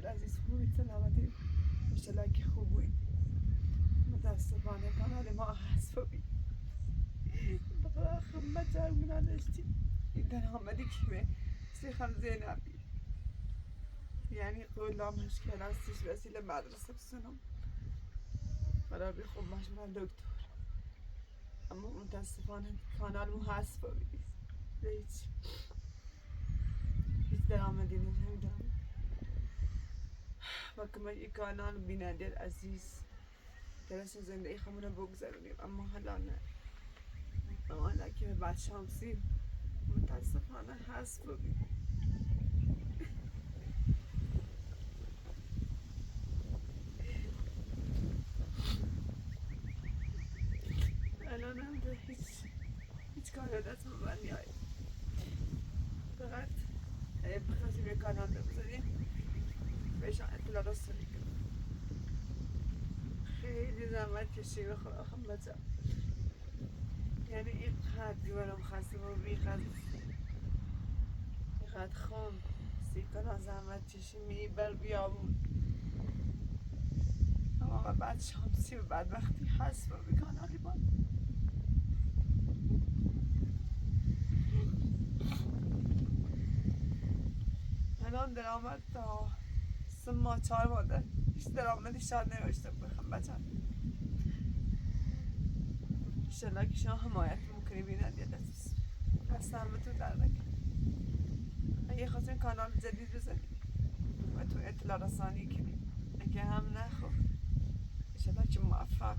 عزیز خوبی سلامتی انشالله که خوبی متاسفانه کانال ما هست ببین بخدا خمت جرمونا داشتی این درآمدی کمه سیخم زینبی یعنی قولا مشکل هستش وسیله مدرسه بسنم برای خوب مشمول دکتر اما متاسفانه کانال مو هست ببین هیچ درآمدی نمیدونم و که من این کانال بیننده عزیز درست زندگی خمونه بگذرونیم اما حالا نه اما حالا که به بعد شامسی متاسفانه هست ببین الان هم ده هیچ کار دست من نیایی فقط بخواستیم یک کانال بگذاریم بهشان اطلاع رسانی کنیم خیلی زحمت کشیم بخدا خمتم یعنی اینقدر دیوارم خسته و بیقدر خون سیکن زحمت چشمی بر بیابون اما بعد شامسی و بعد وقتی هست و بکانالی با الان درآمد تا 3 ماه 4 ماه هیچ درآمدی شاید نوشته بخم بچم انشالله که شما حمایت میکنی بیننده عزیز دست همتون در نکنه اگه خواستین کانال جدید بزنید و تو اطلاع رسانی کنید اگه هم نه خب انشالله که موفق